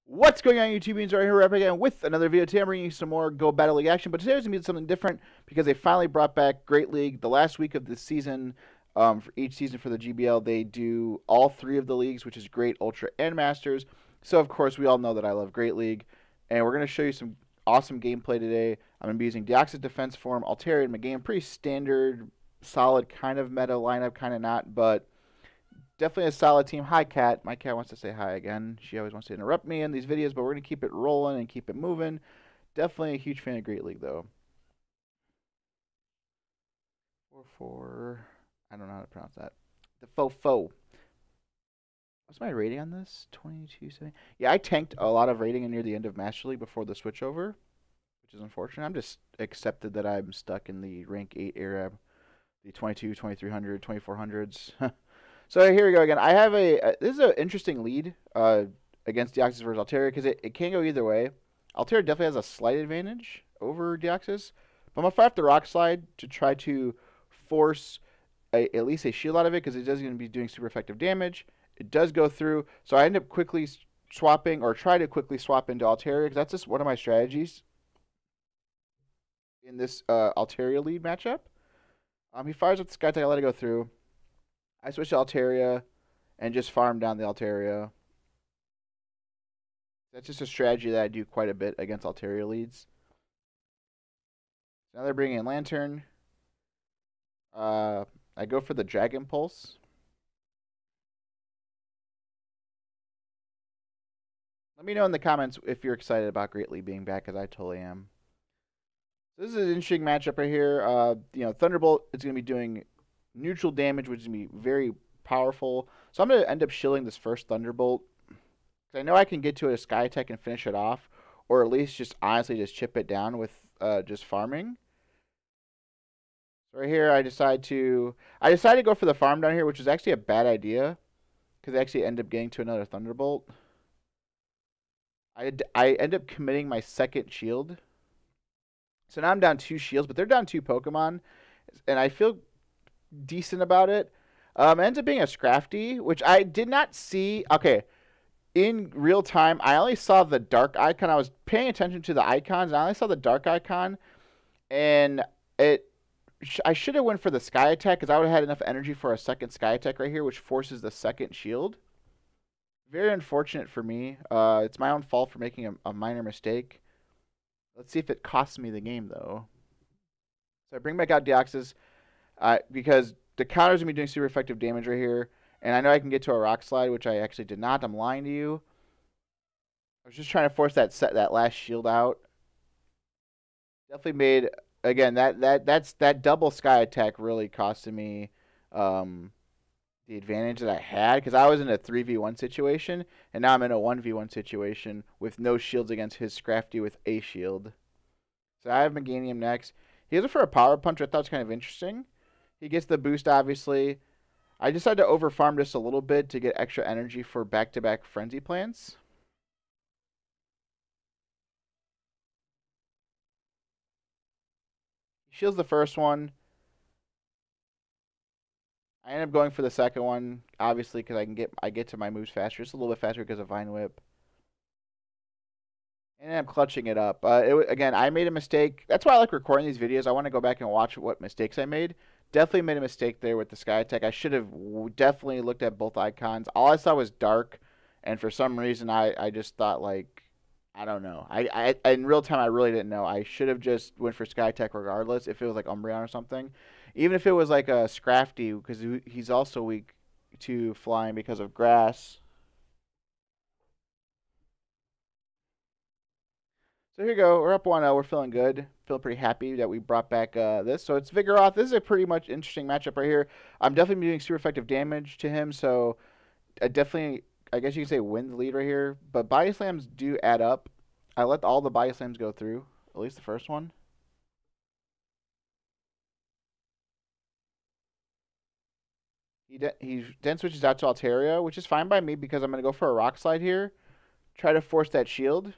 What's going on, YouTubians? Right here, up again with another video. Today I'm bringing you some more Go Battle League action, but today was going to be something different because they finally brought back Great League. The last week of the season, for each season for the GBL, they do all three of the leagues, which is Great, Ultra, and Masters. So, of course, we all know that I love Great League, and we're going to show you some awesome gameplay today. I'm going to be using Deoxys Defense Form, Altaria, and Megan. Pretty standard, solid kind of meta lineup, kind of not, but definitely a solid team. Hi, Cat. My cat wants to say hi again. She always wants to interrupt me in these videos, but we're going to keep it rolling and keep it moving. Definitely a huge fan of Great League, though. 4-4. I don't know how to pronounce that. The Fofo. What's my rating on this? 22.7. Yeah, I tanked a lot of rating near the end of Master League before the switchover, which is unfortunate. I'm just accepted that I'm stuck in the rank 8 era, the 22, 2300, 2400s. So here we go again. I have this is an interesting lead against Deoxys versus Altaria because it can go either way. Altaria definitely has a slight advantage over Deoxys, but I'm going to fire up the Rock Slide to try to force at least a shield out of it because it does going to be doing super effective damage. It does go through, so I end up quickly swapping or try to quickly swap into Altaria because that's just one of my strategies in this Altaria lead matchup. He fires up the Sky Tech, I let it go through. I switch to Altaria and just farm down the Altaria. That's just a strategy that I do quite a bit against Altaria leads. Now they're bringing in Lantern. I go for the Dragon Pulse. Let me know in the comments if you're excited about Great League being back, because I totally am. So this is an interesting matchup right here. Thunderbolt is going to be doing neutral damage, which is going to be very powerful. So I'm going to end up shielding this first Thunderbolt. Because I know I can get to a Sky Attack and finish it off. Or at least just honestly just chip it down with just farming. So right here I decide to go for the farm down here, which is actually a bad idea. Because I actually end up getting to another Thunderbolt. I end up committing my second shield. So now I'm down 2 shields, but they're down 2 Pokemon. And I feel decent about it. It ends up being a Scrafty, which I did not see. Okay, in real time, I only saw the dark icon. I was paying attention to the icons, and I only saw the dark icon. And I should have went for the Sky Attack, because I would have had enough energy for a second Sky Attack right here, which forces the second shield. Very unfortunate for me. It's my own fault for making a minor mistake. Let's see if it costs me the game, though. So I bring back out Deoxys. Because the counter's going to be doing super effective damage right here. And I know I can get to a Rock Slide, which I actually did not. I'm lying to you. I was just trying to force that last shield out. Definitely made, again, that double Sky Attack really costed me the advantage that I had. Because I was in a 3v1 situation. And now I'm in a 1v1 situation with no shields against his Scrafty with a shield. So I have Meganium next. He goes for a Power Punch, which I thought was kind of interesting. He gets the boost, obviously. I decided to overfarm just a little bit to get extra energy for back-to-back Frenzy Plants. He shields the first one. I end up going for the second one, obviously, because I get to my moves faster. Just a little bit faster because of Vine Whip. And I'm clutching it up. Again, I made a mistake. That's why I like recording these videos. I want to go back and watch what mistakes I made. Definitely made a mistake there with the Sky Attack. I should have definitely looked at both icons. All I saw was dark, and for some reason I just thought, like, I don't know. In real time, I really didn't know. I should have just went for Sky Attack regardless if it was like Umbreon or something. Even if it was like a Scrafty, because he's also weak to flying because of grass. So here you go. We're up 1-0. We're feeling good. Feel pretty happy that we brought back this. So it's Vigoroth. This is a pretty much interesting matchup right here. I'm definitely doing super effective damage to him. So I definitely, I guess you could say, win the lead right here. But Body Slams do add up. I let all the Body Slams go through. At least the first one. He then switches out to Altaria, which is fine by me because I'm going to go for a Rock Slide here. Try to force that shield.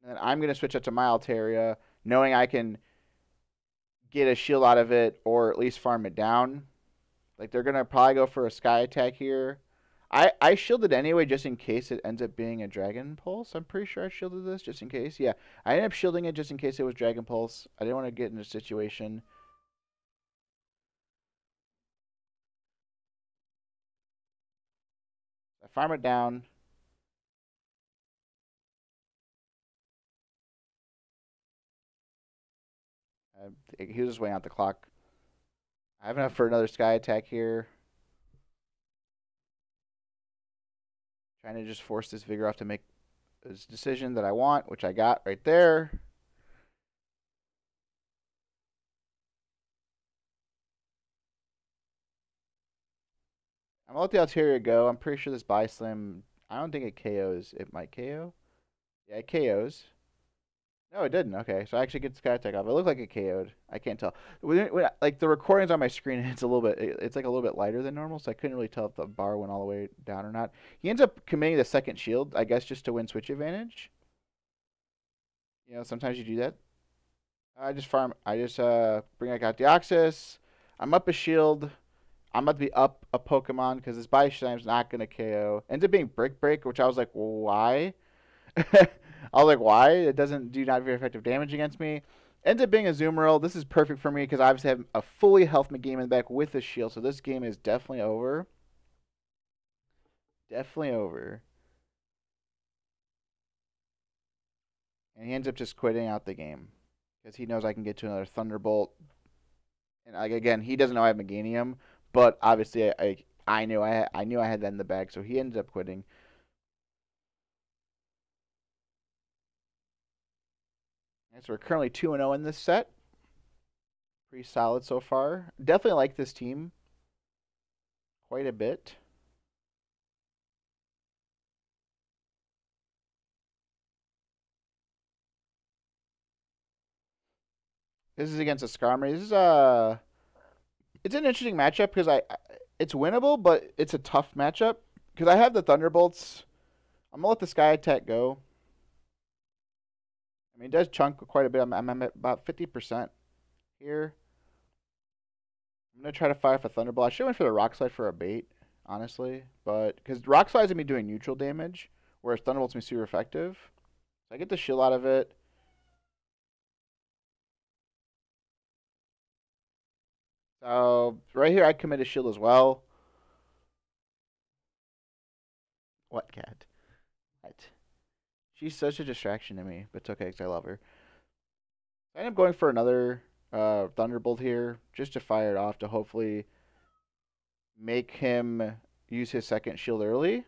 And then I'm going to switch up to my Altaria, knowing I can get a shield out of it or at least farm it down. Like, they're going to probably go for a Sky Attack here. I shielded anyway just in case it ends up being a Dragon Pulse. I'm pretty sure I shielded this just in case. Yeah, I ended up shielding it just in case it was Dragon Pulse. I didn't want to get in a situation. I farm it down. He was just waiting out the clock. I have enough for another Sky Attack here. Trying to just force this Vigoroth to make his decision that I want, which I got right there. I'm gonna let the Altaria go. I'm pretty sure this Buy Slam, I don't think it KOs. It might KO. Yeah, it KOs. No, it didn't. Okay, so I actually get Sky Attack off. It looked like it KO'd. I can't tell. Like the recordings on my screen, it's a little bit. It's like a little bit lighter than normal, so I couldn't really tell if the bar went all the way down or not. He ends up committing the second shield, I guess, just to win switch advantage. You know, sometimes you do that. I just farm. I just bring out Deoxys. I'm up a shield. I'm about to be up a Pokemon because this Body Slam's not gonna KO. Ends up being Brick Break, which I was like, why? I was like, why? It doesn't do not very effective damage against me. Ends up being a Zoomerl. This is perfect for me because I obviously have a fully health game in the back with a shield, so this game is definitely over. Definitely over. And he ends up just quitting out the game because he knows I can get to another Thunderbolt. And like, again, he doesn't know I have Meganium, but obviously I knew I had that in the bag, so he ended up quitting. So we're currently 2-0 in this set. Pretty solid so far. Definitely like this team quite a bit. This is against a Skarmory. This is it's an interesting matchup because it's winnable, but it's a tough matchup because I have the Thunderbolts. I'm gonna let the Sky Attack go. I mean, it does chunk quite a bit. I'm at about 50% here. I'm gonna try to fire off a Thunderbolt. I should have went for the Rock Slide for a bait, honestly, but because Rock Slide's gonna be doing neutral damage, whereas Thunderbolt's gonna be super effective. So I get the shield out of it. So right here, I commit a shield as well. What cat? What? She's such a distraction to me, but it's okay because I love her. I end up going for another Thunderbolt here, just to fire it off to hopefully make him use his second shield early.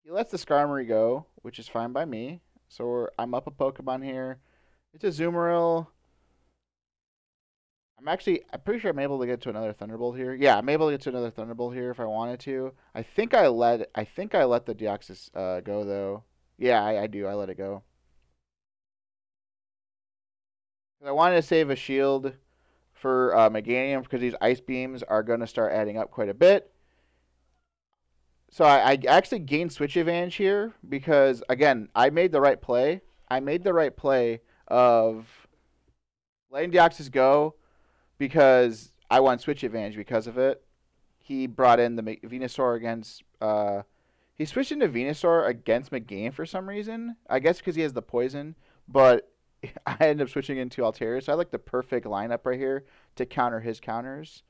He lets the Skarmory go, which is fine by me. So I'm up a Pokemon here. It's a Zoomeril. I'm pretty sure I'm able to get to another Thunderbolt here. Yeah, I'm able to get to another Thunderbolt here if I wanted to. I think I let the Deoxys go though. Yeah, I do. I let it go. I wanted to save a shield for Meganium because these Ice Beams are going to start adding up quite a bit. So I actually gained switch advantage here because, again, I made the right play. I made the right play of letting Deoxys go because I won switch advantage because of it. He brought in the Venusaur against... he switched into Venusaur against Meganium for some reason. I guess because he has the poison, but I ended up switching into Altaria. So I like the perfect lineup right here to counter his counters.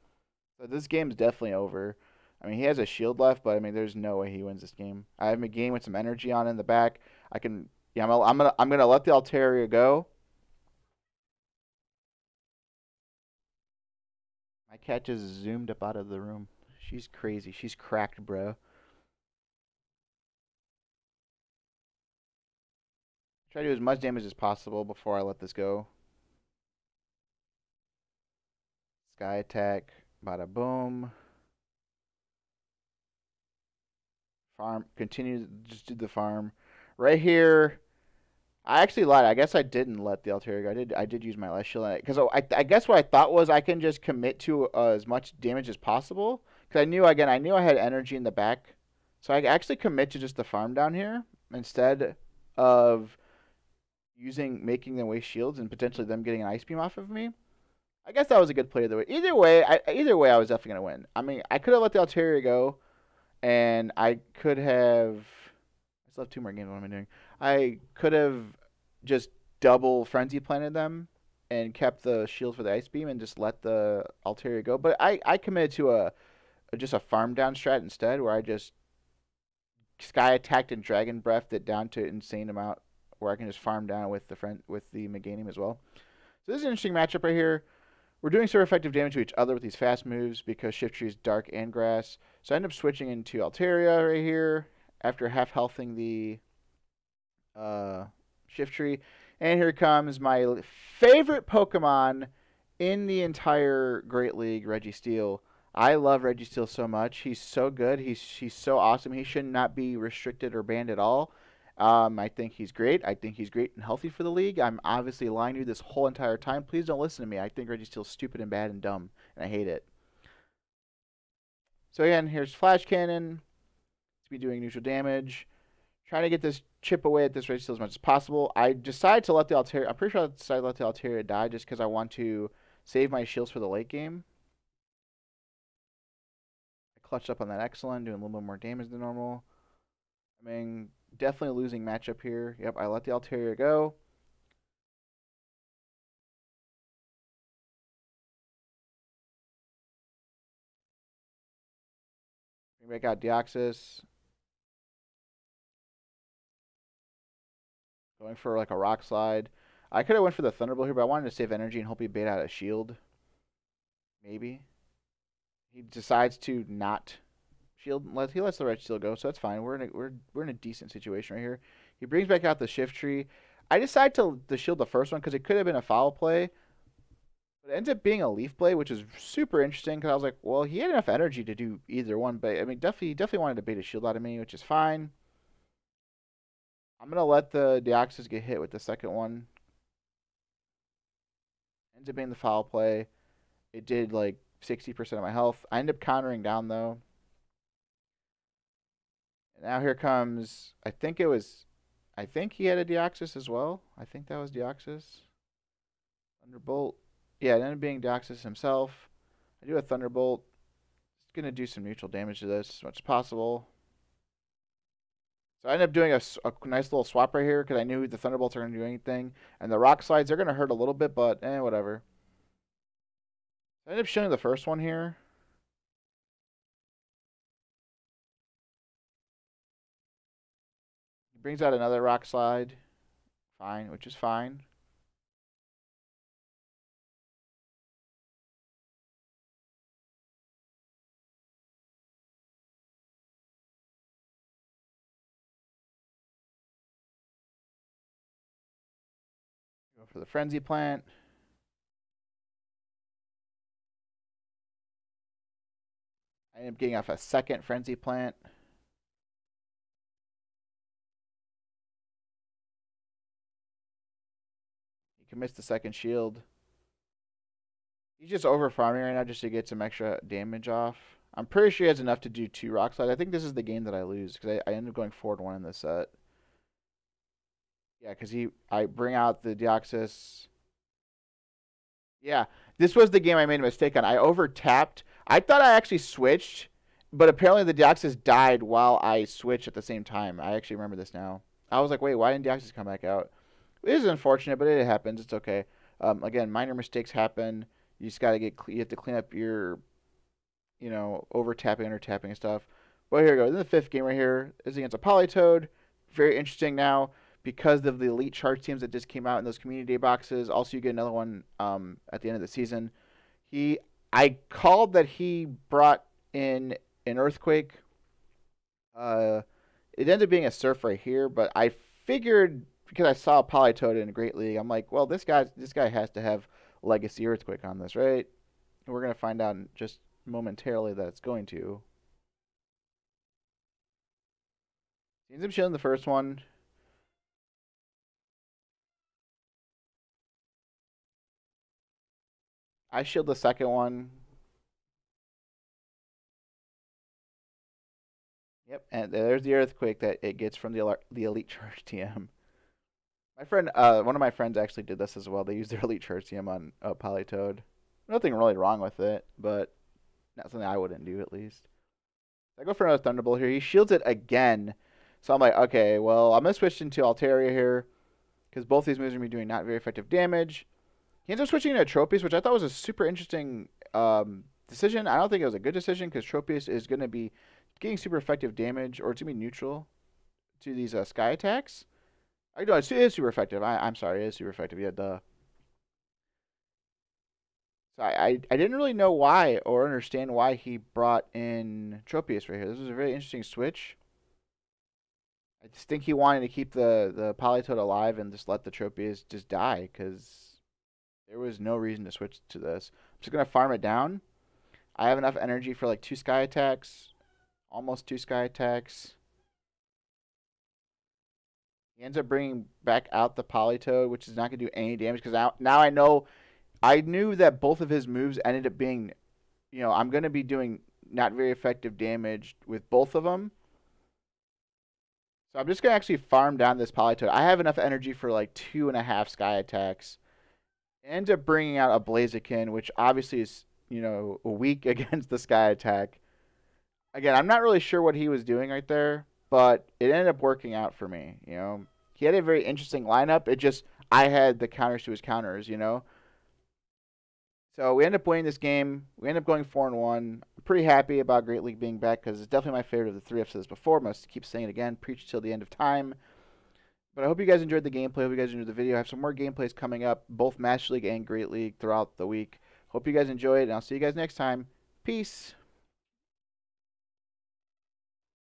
So this game's definitely over. I mean, he has a shield left, but I mean, there's no way he wins this game. I have Meganium with some energy on in the back. I can, yeah, I'm gonna let the Altaria go. My cat just zoomed up out of the room. She's crazy. She's cracked, bro. Try to do as much damage as possible before I let this go. Sky Attack, bada boom. Farm, continue, just do the farm. Right here, I actually lied. I guess I didn't let the Altaria go. I did use my last shield on it. Because I guess what I thought was I can just commit to as much damage as possible. Because I knew, again, I knew I had energy in the back. So I actually commit to just the farm down here instead of making them waste shields and potentially them getting an Ice Beam off of me. I guess that was a good play either way. Either way, I was definitely going to win. I mean, I could have let the Altaria go and I could have. I still have two more games. What am I doing? I could have just double frenzy planted them and kept the shield for the ice beam and just let the Altaria go. But I committed to just a farm down strat instead, where I just sky attacked and dragon breathed it down to an insane amount, where I can just farm down with the Meganium as well. So this is an interesting matchup right here. We're doing super effective damage to each other with these fast moves because Shiftry is dark and grass. So I end up switching into Altaria right here after half healthing the Shiftry. And here comes my favorite Pokemon in the entire Great League, Registeel. I love Registeel so much. He's so good. He's so awesome. He should not be restricted or banned at all. I think he's great. I think he's great and healthy for the league. I'm obviously lying to you this whole entire time. Please don't listen to me. I think Registeel's stupid and bad and dumb, and I hate it. So again, here's Flash Cannon. It's be doing neutral damage. Trying to get this chip away at this Registeel as much as possible. I decided to let the Altaria. I'm pretty sure I decided to let the Altaria die just because I want to save my shields for the late game. I clutched up on that excellent, doing a little bit more damage than normal. I mean, definitely a losing matchup here. Yep, I let the Altaria go. Bring back out Deoxys. Going for like a Rock Slide. I could have went for the Thunderbolt here, but I wanted to save energy and hope he bait out a shield. Maybe. He decides to not shield. He lets the red shield go, so that's fine. We're in a decent situation right here. He brings back out the Shiftry. I decided to shield the first one because it could have been a foul play. But it ends up being a Leaf Blade, which is super interesting because I was like, well, he had enough energy to do either one. But I mean, definitely wanted to bait a shield out of me, which is fine. I'm going to let the Deoxys get hit with the second one. Ends up being the foul play. It did like 60% of my health. I end up countering down though. And now here comes, I think he had a Deoxys as well. I think that was Deoxys. Thunderbolt. Yeah, it ended up being Deoxys himself. I do a Thunderbolt. It's going to do some neutral damage to this as much as possible. So I ended up doing a nice little swap right here because I knew the Thunderbolts are going to do anything. And the Rock Slides, they're going to hurt a little bit, but whatever. I ended up showing the first one here. He brings out another Rock Slide. Fine, which is fine. Go for the Frenzy Plant. I end up getting off a second Frenzy Plant. He commits the second shield. He's just over farming right now just to get some extra damage off. I'm pretty sure he has enough to do 2 Rock Slides. I think this is the game that I lose because I end up going 4-1 in this set. Yeah, because I bring out the Deoxys. Yeah, this was the game I made a mistake on. I over tapped. I thought I actually switched, but apparently the Deoxys died while I switched at the same time. I actually remember this now. I was like, wait, why didn't Deoxys come back out? It is unfortunate, but it happens. It's okay. Again, minor mistakes happen. You just gotta you have to clean up your, over tapping, under tapping and stuff. Well, here we go. Then the 5th game right here is against a Politoed. Very interesting now because of the elite charge teams that just came out in those community day boxes. Also, you get another one at the end of the season. I called that he brought in an Earthquake. It ended up being a Surf right here, but I figured because I saw Politoed in a Great League, I'm like, well, this guy has to have Legacy Earthquake on this, right? And we're gonna find out in just momentarily that it's going to. He ends up shielding the first one. I shield the second one. Yep, and there's the Earthquake that it gets from the Elite Charge TM. My friend, one of my friends actually did this as well. They used their Elite Charge TM on Politoed. Nothing really wrong with it, but not something I wouldn't do at least. I go for another Thunderbolt here. He shields it again. So I'm like, okay, well, I'm going to switch into Altaria here because both these moves are going to be doing not very effective damage. He ends up switching into Tropius, which I thought was a super interesting decision. I don't think it was a good decision because Tropius is going to be getting super effective damage, or it's going to be neutral to these sky attacks. No, it is super effective. I'm sorry, it is super effective. Yeah, duh. So I didn't really know why or understand why he brought in Tropius right here. This was a very interesting switch. I just think he wanted to keep the Politoed alive and just let the Tropius just die because there was no reason to switch to this. I'm just going to farm it down. I have enough energy for like 2 sky attacks. Almost 2 sky attacks. He ends up bringing back out the Politoed, which is not going to do any damage because now I know. I knew that both of his moves ended up being, I'm going to be doing not very effective damage with both of them. So I'm just going to actually farm down this Politoed. I have enough energy for like 2.5 sky attacks. Ends up bringing out a Blaziken, which obviously is, weak against the sky attack. Again, I'm not really sure what he was doing right there, but it ended up working out for me, He had a very interesting lineup. I had the counters to his counters, So we end up winning this game. We end up going 4-1. I'm pretty happy about Great League being back because it's definitely my favorite of the three. I've said this before. I must keep saying it again. Preach till the end of time. But I hope you guys enjoyed the gameplay. I hope you guys enjoyed the video. I have some more gameplays coming up, both Master League and Great League throughout the week. Hope you guys enjoyed, and I'll see you guys next time. Peace.